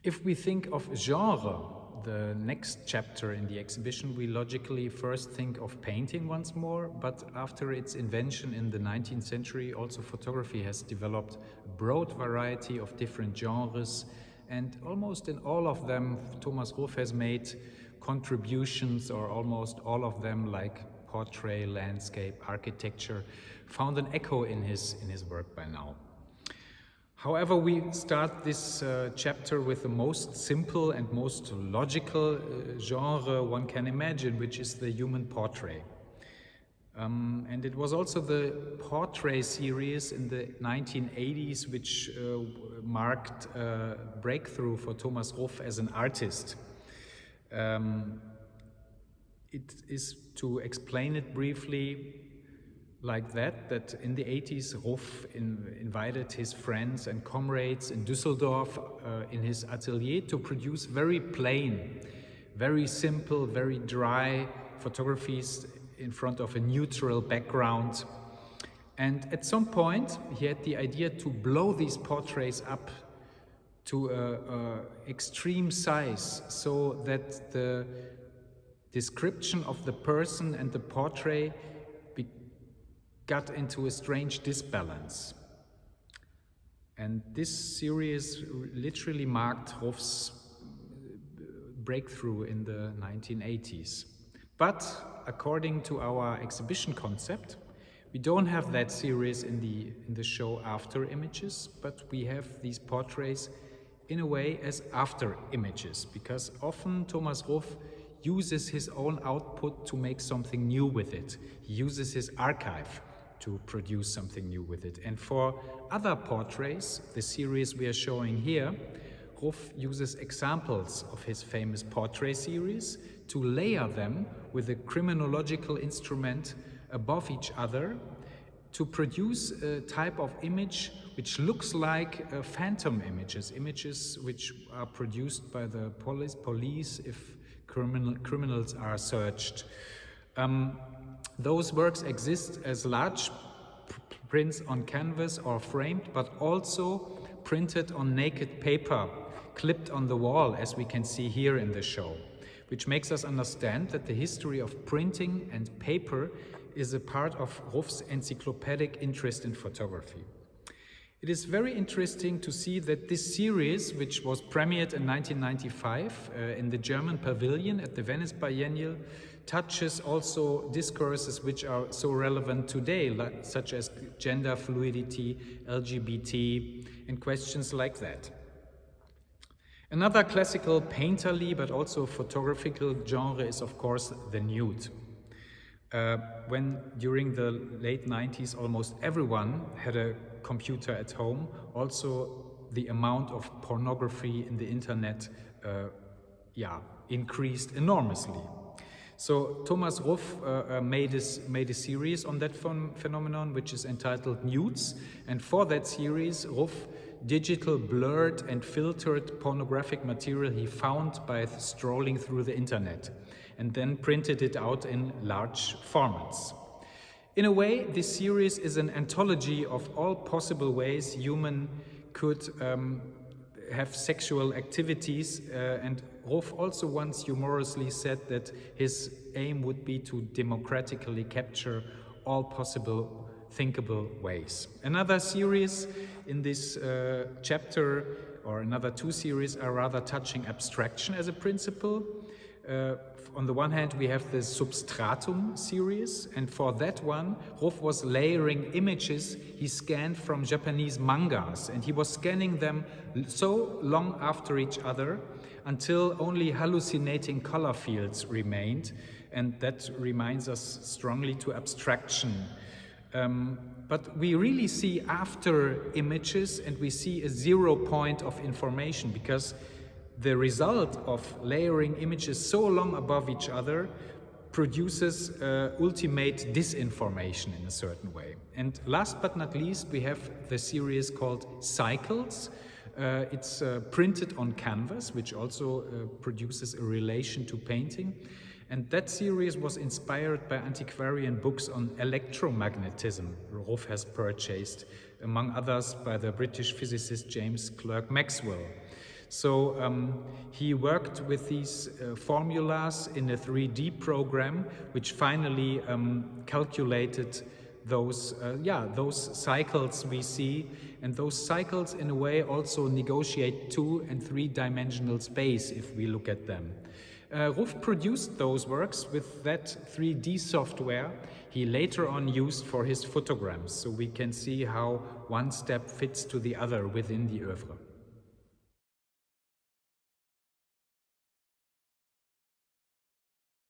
If we think of genre, the next chapter in the exhibition, we logically first think of painting once more, but after its invention in the 19th century, also photography has developed a broad variety of different genres, and almost in all of them, Thomas Ruff has made contributions, or almost all of them, like portrait, landscape, architecture, found an echo in his work by now. However, we start this chapter with the most simple and most logical genre one can imagine, which is the human portrait. And it was also the portrait series in the 1980s which marked a breakthrough for Thomas Ruff as an artist. It is, to explain it briefly, like that in the 80s, Ruff invited his friends and comrades in Düsseldorf in his atelier to produce very plain, very simple, very dry photographies in front of a neutral background. And at some point, he had the idea to blow these portraits up to an extreme size, so that the description of the person and the portrait got into a strange disbalance. And this series literally marked Ruff's breakthrough in the 1980s. But according to our exhibition concept, we don't have that series in the show After Images, but we have these portraits in a way as after images, because often Thomas Ruff uses his own output to make something new with it. He uses his archive to produce something new with it. And for other portraits, the series we are showing here, Ruff uses examples of his famous portrait series to layer them with a criminological instrument above each other to produce a type of image which looks like phantom images, images which are produced by the police if criminals are searched. Those works exist as large prints on canvas or framed, but also printed on naked paper, clipped on the wall, as we can see here in the show, which makes us understand that the history of printing and paper is a part of Ruff's encyclopedic interest in photography. It is very interesting to see that this series, which was premiered in 1995 in the German Pavilion at the Venice Biennial, touches also discourses which are so relevant today, such as gender fluidity, LGBT, and questions like that. Another classical painterly but also photographical genre is, of course, the nude. When during the late 90s almost everyone had a computer at home, also the amount of pornography in the internet increased enormously. So Thomas Ruff made a series on that phenomenon, which is entitled Nudes, and for that series, Ruff digital blurred and filtered pornographic material he found by strolling through the internet, and then printed it out in large formats. In a way, this series is an anthology of all possible ways human could have sexual activities, and Ruff also once humorously said that his aim would be to democratically capture all possible thinkable ways. Another series in this chapter, or another two series, are rather touching abstraction as a principle. On the one hand, we have the Substratum Series, and for that one, Ruff was layering images he scanned from Japanese mangas, and he was scanning them so long after each other until only hallucinating color fields remained, and that reminds us strongly to abstraction. But we really see after images, and we see a 0 point of information, because the result of layering images so long above each other produces ultimate disinformation in a certain way. And last but not least, we have the series called Cycles. It's printed on canvas, which also produces a relation to painting. And that series was inspired by antiquarian books on electromagnetism Ruff has purchased, among others by the British physicist James Clerk Maxwell. So he worked with these formulas in a 3D program, which finally calculated those cycles we see, and those cycles in a way also negotiate 2- and 3-dimensional space if we look at them. Ruff produced those works with that 3D software he later on used for his photograms, so we can see how one step fits to the other within the oeuvre.